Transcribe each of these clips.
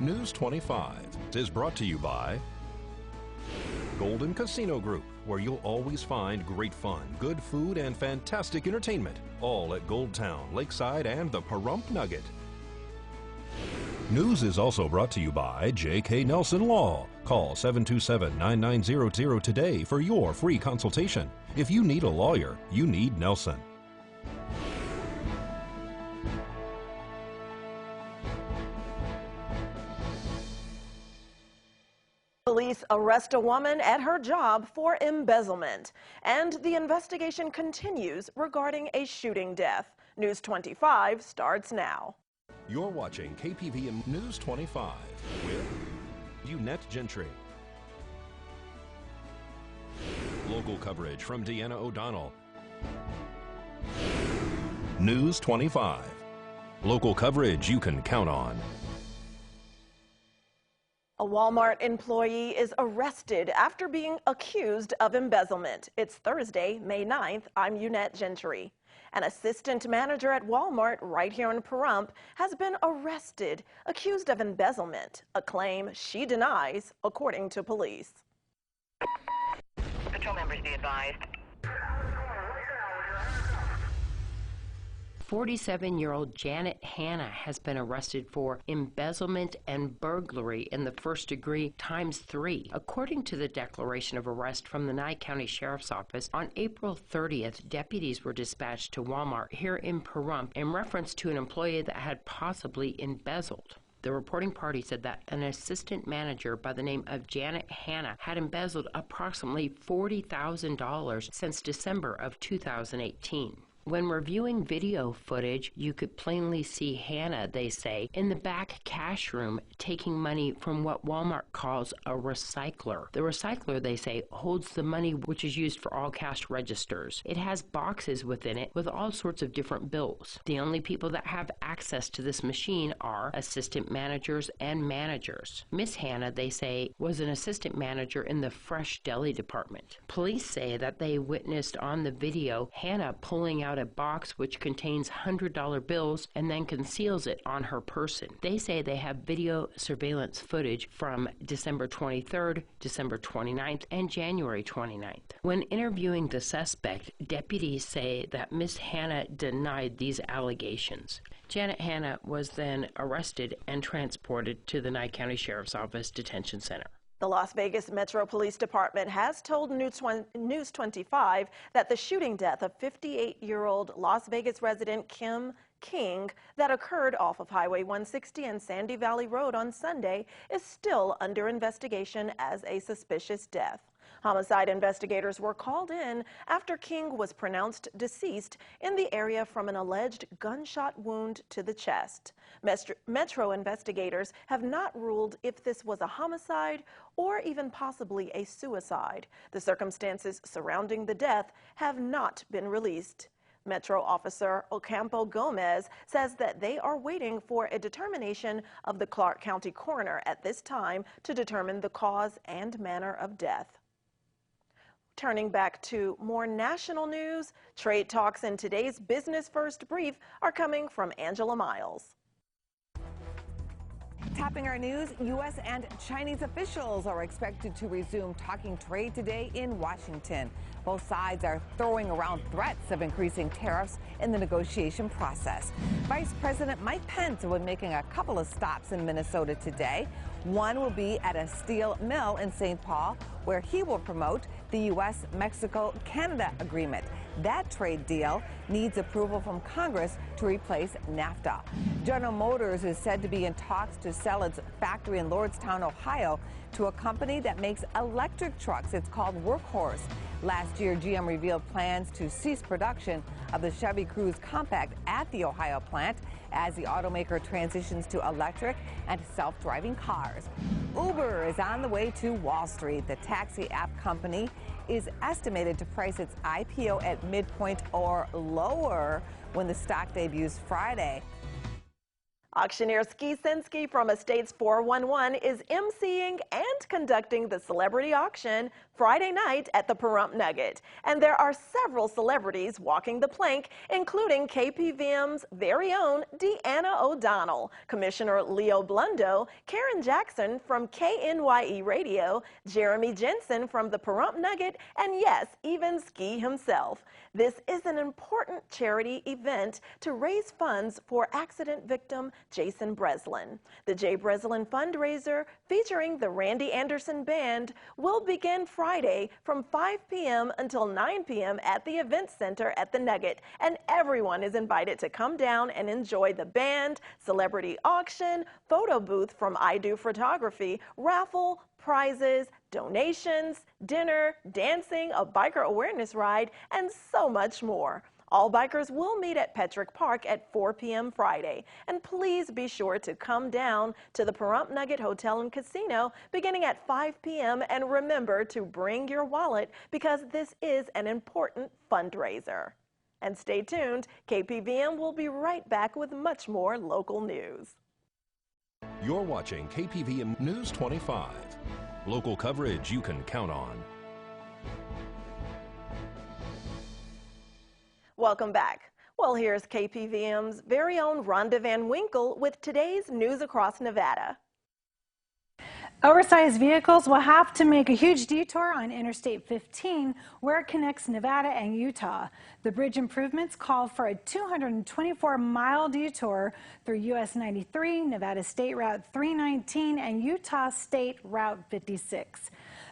News 25 is brought to you by Golden Casino Group, where you'll always find great fun, good food, and fantastic entertainment, all at Gold Town, Lakeside, and the Pahrump Nugget. News is also brought to you by J.K. Nelson Law. Call 727-9900 today for your free consultation. If you need a lawyer, you need Nelson. Police arrest a woman at her job for embezzlement, and the investigation continues regarding a shooting death. News 25 starts now. You're watching KPVM News 25 with Eunette Gentry. Local coverage from Deanna O'Donnell. News 25. Local coverage you can count on. A Walmart employee is arrested after being accused of embezzlement. It's Thursday, May 9th. I'm Eunette Gentry. An assistant manager at Walmart right here in Pahrump has been arrested, accused of embezzlement, a claim she denies, according to police. Patrol members be advised. 47-year-old Janet Hanna has been arrested for embezzlement and burglary in the first degree ×3. According to the declaration of arrest from the Nye County Sheriff's Office, on April 30th, deputies were dispatched to Walmart here in Pahrump in reference to an employee that had possibly embezzled. The reporting party said that an assistant manager by the name of Janet Hanna had embezzled approximately $40,000 since December of 2018. When reviewing video footage, you could plainly see Hannah, they say, in the back cash room taking money from what Walmart calls a recycler. The recycler, they say, holds the money which is used for all cash registers. It has boxes within it with all sorts of different bills. The only people that have access to this machine are assistant managers and managers. Miss Hannah, they say, was an assistant manager in the fresh deli department. Police say that they witnessed on the video Hannah pulling out a box which contains $100 bills and then conceals it on her person. They say they have video surveillance footage from December 23rd, December 29th, and January 29th. When interviewing the suspect, deputies say that Miss Hannah denied these allegations. Janet Hanna was then arrested and transported to the Nye County Sheriff's Office Detention Center. The Las Vegas Metro Police Department has told News 25 that the shooting death of 58-year-old Las Vegas resident Kim King that occurred off of Highway 160 and Sandy Valley Road on Sunday is still under investigation as a suspicious death. Homicide investigators were called in after King was pronounced deceased in the area from an alleged gunshot wound to the chest. Metro investigators have not ruled if this was a homicide or even possibly a suicide. The circumstances surrounding the death have not been released. Metro Officer Ocampo Gomez says that they are waiting for a determination of the Clark County coroner at this time to determine the cause and manner of death. Turning back to more national news, trade talks in today's Business First Brief are coming from Angela Miles. Topping our news, U.S. and Chinese officials are expected to resume talking trade today in Washington. Both sides are throwing around threats of increasing tariffs in the negotiation process. Vice President Mike Pence will be making a couple of stops in Minnesota today. One will be at a steel mill in St. Paul, where he will promote the U.S.-Mexico-Canada agreement. That trade deal needs approval from Congress to replace NAFTA. General Motors is said to be in talks to sell its factory in Lordstown, Ohio, to a company that makes electric trucks. It's called Workhorse. Last year, GM revealed plans to cease production of the Chevy Cruze Compact at the Ohio plant as the automaker transitions to electric and self-driving cars. Uber is on the way to Wall Street. The taxi app company is estimated to price its IPO at midpoint or lower when the stock debuts Friday. Auctioneer Ski Sinski from Estates 411 is emceeing and conducting the celebrity auction Friday night at the Pahrump Nugget. And there are several celebrities walking the plank, including KPVM's very own Deanna O'Donnell, Commissioner Leo Blundo, Karen Jackson from KNYE Radio, Jeremy Jensen from the Pahrump Nugget, and yes, even Ski himself. This is an important charity event to raise funds for accident victim Jason Breslin. The Jay Breslin fundraiser, featuring the Randy Anderson Band, will begin Friday from 5 p.m. until 9 p.m. at the Event Center at the Nugget, and everyone is invited to come down and enjoy the band, celebrity auction, photo booth from I Do Photography, raffle, prizes, donations, dinner, dancing, a biker awareness ride, and so much more. All bikers will meet at Petrick Park at 4 p.m. Friday. And please be sure to come down to the Pahrump Nugget Hotel and Casino beginning at 5 p.m. And remember to bring your wallet because this is an important fundraiser. And stay tuned, KPVM will be right back with much more local news. You're watching KPVM News 25. Local coverage you can count on. Welcome back. Well, here's KPVM's very own Rhonda Van Winkle with today's news across Nevada. Oversized vehicles will have to make a huge detour on Interstate 15 where it connects Nevada and Utah. The bridge improvements call for a 224-mile detour through US 93, Nevada State Route 319, and Utah State Route 56.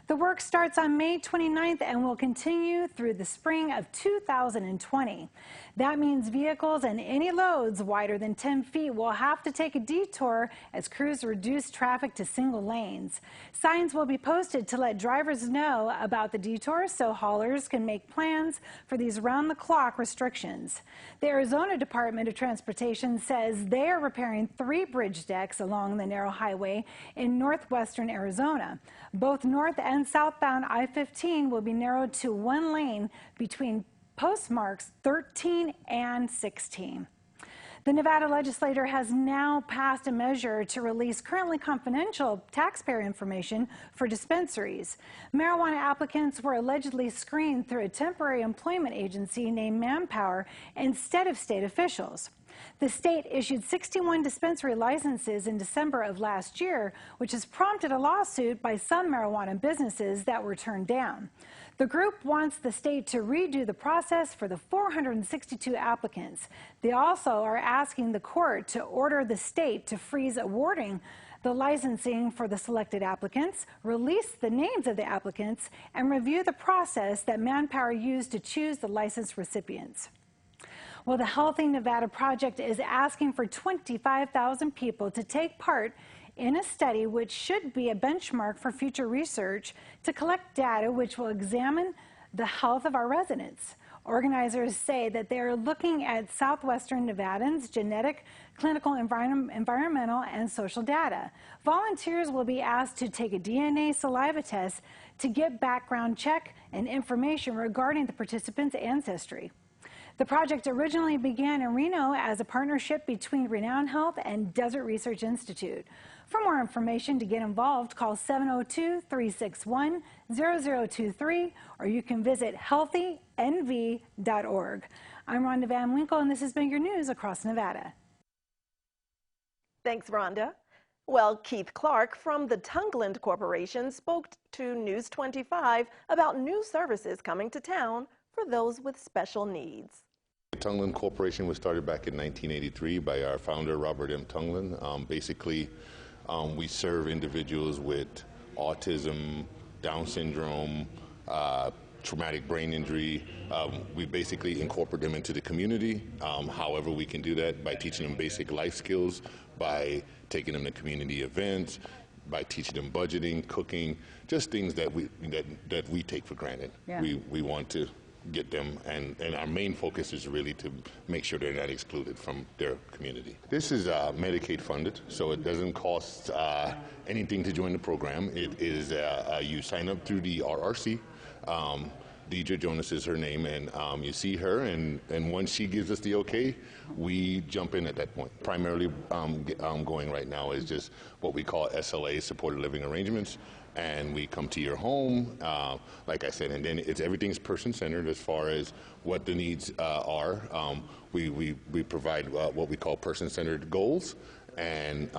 The work starts on May 29th and will continue through the spring of 2020. That means vehicles and any loads wider than 10 feet will have to take a detour as crews reduce traffic to single lanes. Signs will be posted to let drivers know about the detour so haulers can make plans for these round-the-clock restrictions. The Arizona Department of Transportation says they are repairing 3 bridge decks along the narrow highway in northwestern Arizona. Both north and southbound I-15 will be narrowed to 1 lane between postmarks 13 and 16. The Nevada legislature has now passed a measure to release currently confidential taxpayer information for dispensaries. Marijuana applicants were allegedly screened through a temporary employment agency named Manpower instead of state officials. The state issued 61 dispensary licenses in December of last year, which has prompted a lawsuit by some marijuana businesses that were turned down. The group wants the state to redo the process for the 462 applicants. They also are asking the court to order the state to freeze awarding the licensing for the selected applicants, release the names of the applicants, and review the process that Manpower used to choose the license recipients. Well, the Healthy Nevada Project is asking for 25,000 people to take part in a study which should be a benchmark for future research to collect data which will examine the health of our residents. Organizers say that they are looking at southwestern Nevadans' genetic, clinical, environmental, and social data. Volunteers will be asked to take a DNA saliva test to get background check and information regarding the participants' ancestry. The project originally began in Reno as a partnership between Renown Health and Desert Research Institute. For more information to get involved, call 702-361-0023 or you can visit healthynv.org. I'm Rhonda Van Winkle, and this has been your news across Nevada. Thanks, Rhonda. Well, Keith Clark from the Tungland Corporation spoke to News 25 about new services coming to town for those with special needs. The Tungland Corporation was started back in 1983 by our founder, Robert M. Tungland. We serve individuals with autism, Down syndrome, traumatic brain injury. We basically incorporate them into the community. However, we can do that by teaching them basic life skills, by taking them to community events, by teaching them budgeting, cooking, just things that we take for granted. Yeah. We want to get them, and our main focus is really to make sure they're not excluded from their community. This is Medicaid funded, so it doesn't cost anything to join the program. It is you sign up through the RRC. Deidre Jonas is her name, and you see her, and once she gives us the okay, we jump in at that point. Primarily going right now is just what we call SLA, supported living arrangements, and we come to your home, like I said, and then everything's person-centered as far as what the needs are. We provide what we call person-centered goals, and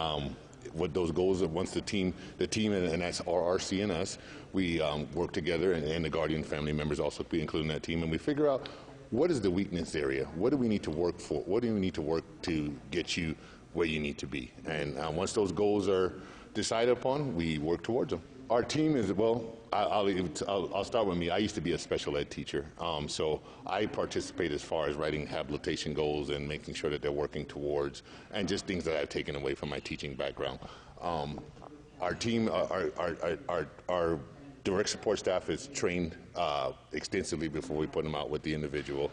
what those goals are. Once the team and that's RRC and us, we work together, and the guardian family members also be included in that team, and we figure out what is the weakness area, what do we need to work for, what do we need to work to get you where you need to be, and once those goals are decided upon, we work towards them. Our team is, well, I'll start with me. I used to be a special ed teacher, so I participate as far as writing habilitation goals and making sure that they're working towards, and just things that I've taken away from my teaching background. Our team, our direct support staff is trained extensively before we put them out with the individual.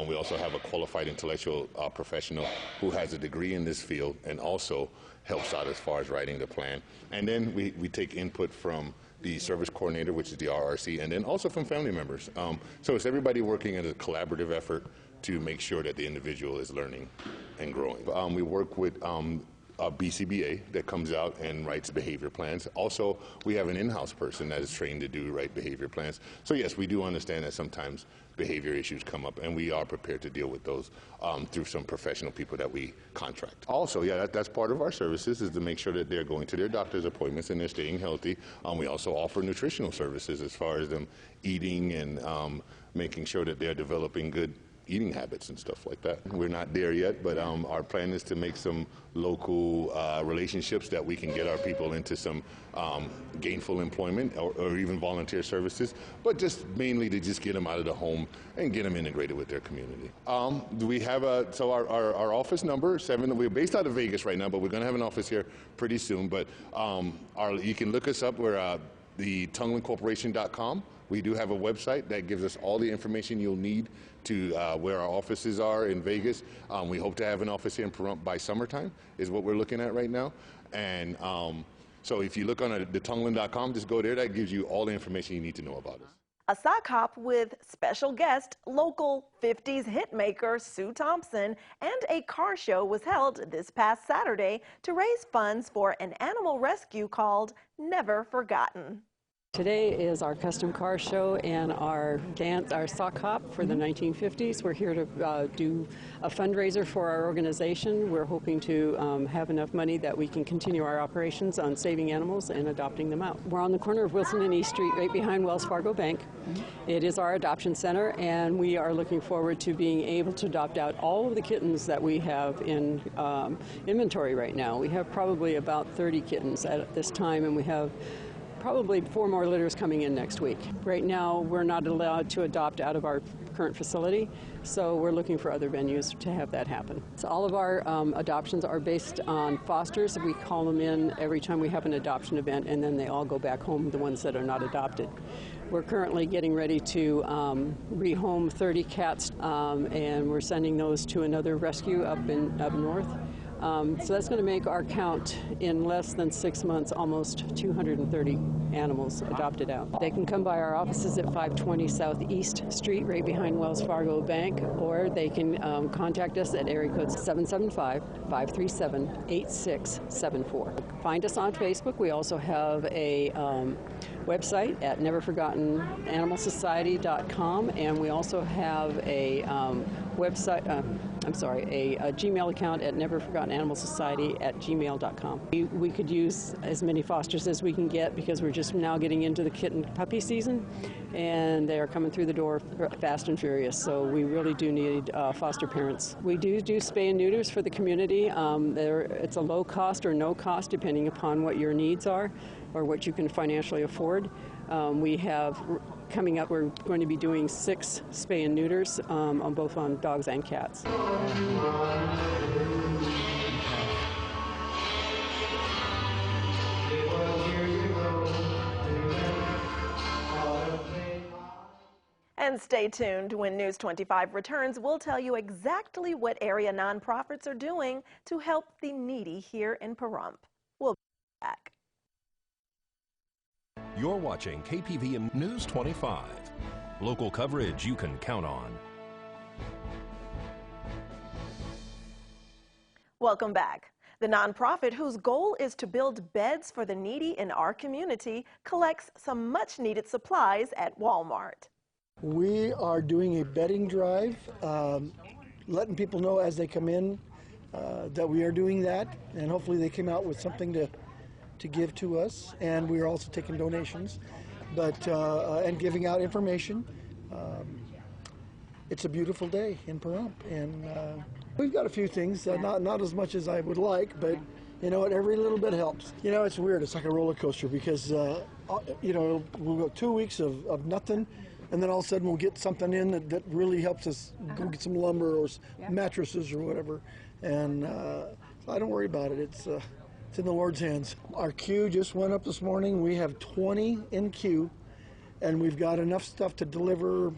We also have a qualified intellectual professional who has a degree in this field and also helps out as far as writing the plan. And then we take input from the service coordinator, which is the RRC, and then also from family members. So it's everybody working in a collaborative effort to make sure that the individual is learning and growing. We work with a BCBA that comes out and writes behavior plans. Also, we have an in-house person that is trained to write behavior plans. So yes, we do understand that sometimes behavior issues come up, and we are prepared to deal with those through some professional people that we contract. Also, yeah, that's part of our services, is to make sure that they're going to their doctor's appointments and they're staying healthy. We also offer nutritional services as far as them eating and making sure that they're developing good eating habits and stuff like that. We're not there yet, but our plan is to make some local relationships that we can get our people into some gainful employment or even volunteer services, but just mainly to just get them out of the home and get them integrated with their community. We have our office number, we're based out of Vegas right now, but we're going to have an office here pretty soon, but you can look us up. We're the TunglinCorporation.com. We do have a website that gives us all the information you'll need to where our offices are in Vegas. We hope to have an office here in Pahrump by summertime, is what we're looking at right now. And so if you look on the Tunglin.com, just go there. That gives you all the information you need to know about us. A sock hop with special guest, local 50s hitmaker Sue Thompson, and a car show was held this past Saturday to raise funds for an animal rescue called Never Forgotten. Today is our custom car show and our sock hop for the 1950s. We're here to do a fundraiser for our organization. We're hoping to have enough money that we can continue our operations on saving animals and adopting them out. We're on the corner of Wilson and East Street, right behind Wells Fargo Bank. It is our adoption center, and we are looking forward to being able to adopt out all of the kittens that we have in inventory right now. We have probably about 30 kittens at this time, and we have probably 4 more litters coming in next week. Right now, we're not allowed to adopt out of our current facility, so we're looking for other venues to have that happen. So all of our adoptions are based on fosters. We call them in every time we have an adoption event, and then they all go back home, the ones that are not adopted. We're currently getting ready to rehome 30 cats, and we're sending those to another rescue up north. So that's going to make our count in less than 6 months almost 230 animals adopted out. They can come by our offices at 520 Southeast Street, right behind Wells Fargo Bank, or they can contact us at area code 775-537-8674. Find us on Facebook. We also have a website at neverforgottenanimalsociety.com, and we also have a website, a Gmail account at neverforgottenanimalsociety@gmail.com. We could use as many fosters as we can get because we're just now getting into the kitten puppy season, and they are coming through the door fast and furious, so we really do need foster parents. We do spay and neuters for the community. It's a low cost or no cost depending upon what your needs are or what you can financially afford. We have coming up, we're going to be doing 6 spay and neuters both on dogs and cats. And stay tuned. When News 25 returns, we'll tell you exactly what area nonprofits are doing to help the needy here in Pahrump. We'll be back. You're watching KPVM News 25. Local coverage you can count on. Welcome back. The nonprofit, whose goal is to build beds for the needy in our community, collects some much-needed supplies at Walmart. We are doing a bedding drive, letting people know as they come in that we are doing that, and hopefully they come out with something to give to us. And we are also taking donations, and giving out information. It's a beautiful day in Pahrump, and we've got a few things, not as much as I would like, but you know what, every little bit helps. You know, it's weird, it's like a roller coaster because, you know, we'll go 2 weeks of nothing, and then all of a sudden we'll get something in that really helps us go get some lumber or mattresses or whatever, and so I don't worry about it, it's in the Lord's hands. Our queue just went up this morning. We have 20 in queue, and we've got enough stuff to deliver, I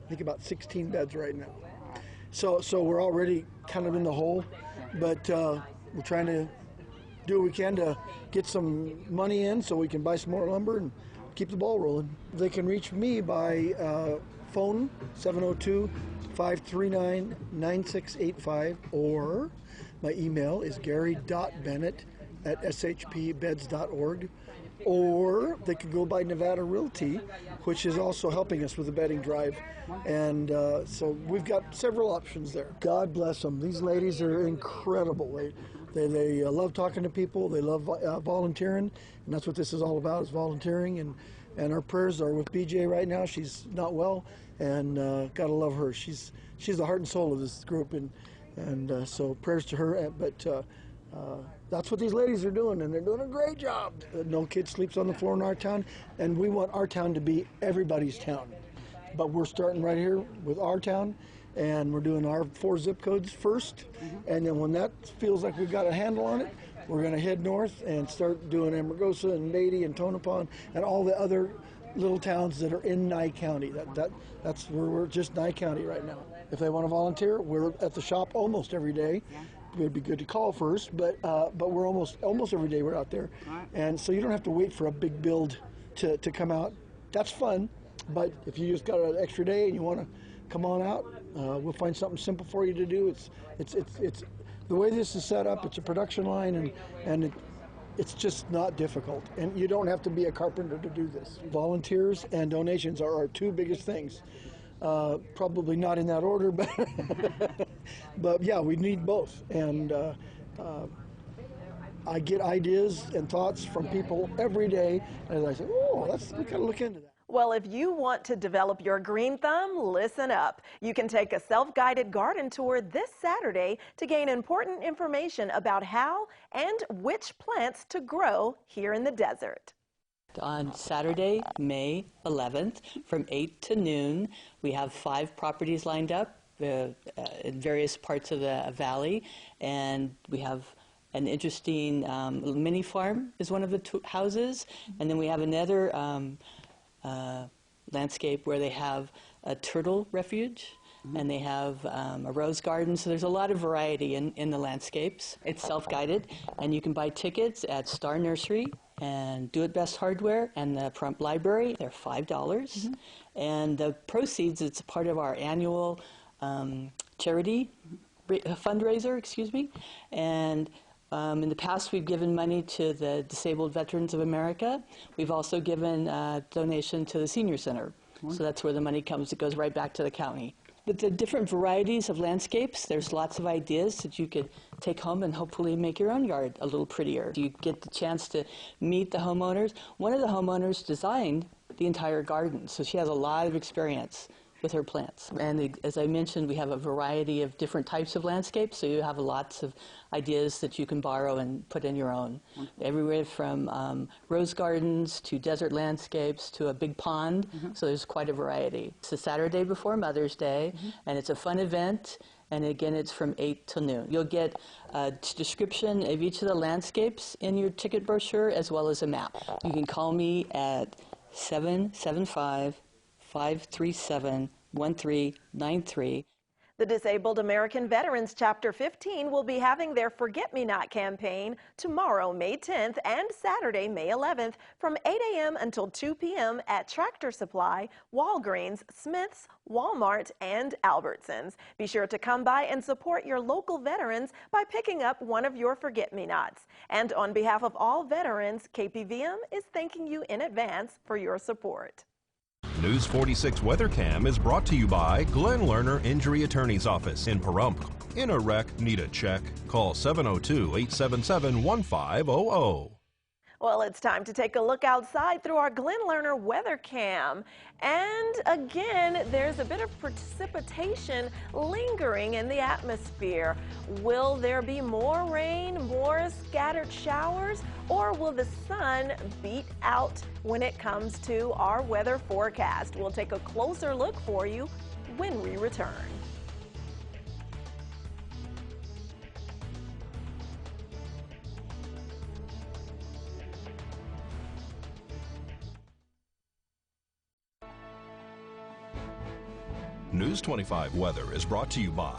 think about 16 beds right now. So we're already kind of in the hole, but we're trying to do what we can to get some money in so we can buy some more lumber and keep the ball rolling. They can reach me by phone, 702-539-9685, or my email is gary.bennett@shpbeds.org. Or they could go by Nevada Realty, which is also helping us with the bedding drive. And so we've got several options there. God bless them. These ladies are incredible. They love talking to people. They love volunteering. And that's what this is all about, is volunteering. And our prayers are with BJ right now. She's not well, and gotta love her. She's the heart and soul of this group. And so prayers to her. But that's what these ladies are doing, and they're doing a great job. No kid sleeps on the floor in our town, and we want our town to be everybody's town. But we're starting right here with our town, and we're doing our 4 zip codes first, and then when that feels like we've got a handle on it, we're going to head north and start doing Amargosa and Beatty and Tonopah and all the other little towns that are in Nye County. That's where we're just Nye County right now. If they want to volunteer, we're at the shop almost every day. It'd be good to call first, but we're almost every day we're out there, and so you don't have to wait for a big build to come out. That's fun, but if you just got an extra day and you want to come on out, we'll find something simple for you to do. It's the way this is set up. It's a production line, and it's just not difficult, and you don't have to be a carpenter to do this. Volunteers and donations are our 2 biggest things. Probably not in that order, but but yeah, we need both. And I get ideas and thoughts from people every day, and I say, oh, we gotta look into that. Well, if you want to develop your green thumb, listen up. You can take a self-guided garden tour this Saturday to gain important information about how and which plants to grow here in the desert. On Saturday, May 11th, from 8 to noon, we have 5 properties lined up in various parts of the valley, and we have an interesting mini farm is one of the houses, and then we have another landscape where they have a turtle refuge, and they have a rose garden, so there's a lot of variety in the landscapes. It's self-guided, and you can buy tickets at Star Nursery and Do It Best Hardware and the Pahrump Library. They're $5, and the proceeds, it's part of our annual charity fundraiser, and in the past we've given money to the Disabled Veterans of America. We've also given a donation to the Senior Center, so that's where the money comes. It goes right back to the county. With the different varieties of landscapes, there's lots of ideas that you could take home and hopefully make your own yard a little prettier. You get the chance to meet the homeowners. One of the homeowners designed the entire garden, so she has a lot of experience with her plants. And as I mentioned, we have a variety of different types of landscapes, so you have lots of ideas that you can borrow and put in your own. Everywhere from rose gardens to desert landscapes to a big pond, so there's quite a variety. It's the Saturday before Mother's Day, and it's a fun event, and again, it's from 8 till noon. You'll get a description of each of the landscapes in your ticket brochure, as well as a map. You can call me at 775-537-1393. The Disabled American Veterans Chapter 15 will be having their Forget Me Not campaign tomorrow, May 10th, and Saturday, May 11th, from 8 a.m. until 2 p.m. at Tractor Supply, Walgreens, Smith's, Walmart, and Albertsons. Be sure to come by and support your local veterans by picking up one of your Forget Me Nots. And on behalf of all veterans, KPVM is thanking you in advance for your support. News 46 Weather Cam is brought to you by Glenn Lerner Injury Attorney's Office in Pahrump. In a wreck, need a check? Call 702-877-1500. Well, it's time to take a look outside through our Glenn Lerner weather cam. And again, there's a bit of precipitation lingering in the atmosphere. Will there be more rain, more scattered showers, or will the sun beat out when it comes to our weather forecast? We'll take a closer look for you when we return. News 25 weather is brought to you by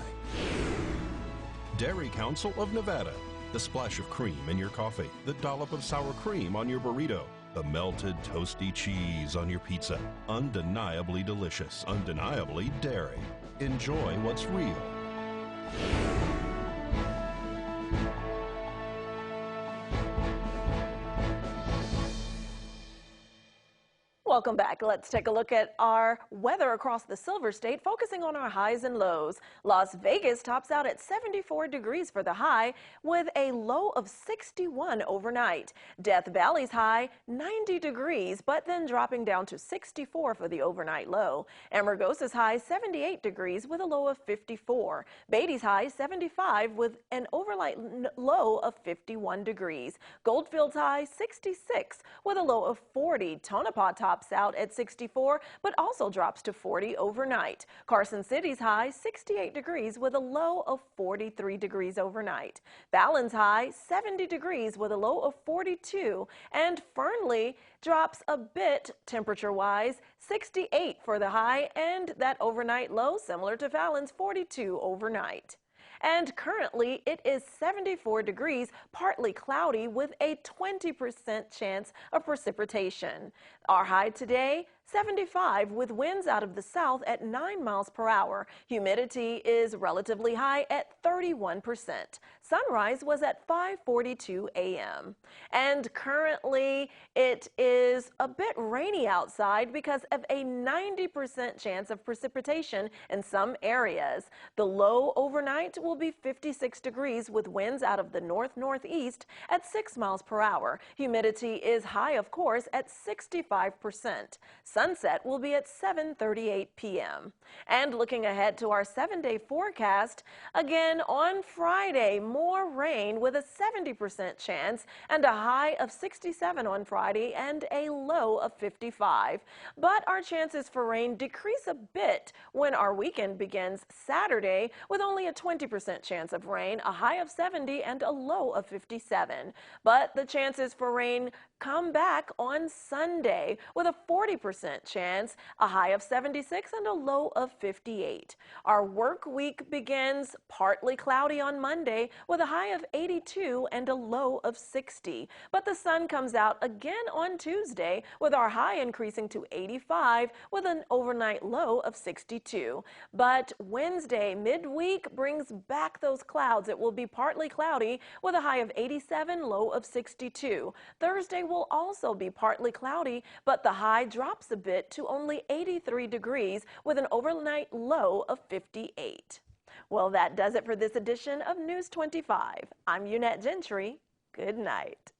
Dairy Council of Nevada. The splash of cream in your coffee, the dollop of sour cream on your burrito, the melted toasty cheese on your pizza. Undeniably delicious, undeniably dairy. Enjoy what's real. Welcome back. Let's take a look at our weather across the Silver State, focusing on our highs and lows. Las Vegas tops out at 74 degrees for the high with a low of 61 overnight. Death Valley's high 90 degrees, but then dropping down to 64 for the overnight low. Amargosa's high 78 degrees with a low of 54. Beatty's high 75 with an overnight low of 51 degrees. Goldfield's high 66 with a low of 40. Tonopah tops out at 64, but also drops to 40 overnight. Carson City's high 68 degrees with a low of 43 degrees overnight. Fallon's high 70 degrees with a low of 42, and Fernley drops a bit temperature-wise, 68 for the high, and that overnight low similar to Fallon's, 42 overnight. And currently it is 74 degrees, partly cloudy with a 20% chance of precipitation. Our high today, 75 with winds out of the south at 9 miles per hour. Humidity is relatively high at 31%. Sunrise was at 5:42 a.m. And currently it is a bit rainy outside because of a 90% chance of precipitation in some areas. The low overnight will be 56 degrees with winds out of the north-northeast at 6 miles per hour. Humidity is high, of course, at 65%. Sunset will be at 7:38 p.m. And looking ahead to our 7-day forecast, again on Friday, more rain with a 70% chance and a high of 67 on Friday and a low of 55. But our chances for rain decrease a bit when our weekend begins Saturday with only a 20% chance of rain, a high of 70 and a low of 57. But the chances for rain come back on Sunday with a 40% chance, a high of 76 and a low of 58. Our work week begins partly cloudy on Monday with a high of 82 and a low of 60. But the sun comes out again on Tuesday with our high increasing to 85 with an overnight low of 62. But Wednesday, midweek, brings back those clouds. It will be partly cloudy with a high of 87, low of 62. Thursday will also be partly cloudy, but the high drops a bit to only 83 degrees with an overnight low of 58. Well, that does it for this edition of News 25. I'm Eunette Gentry. Good night.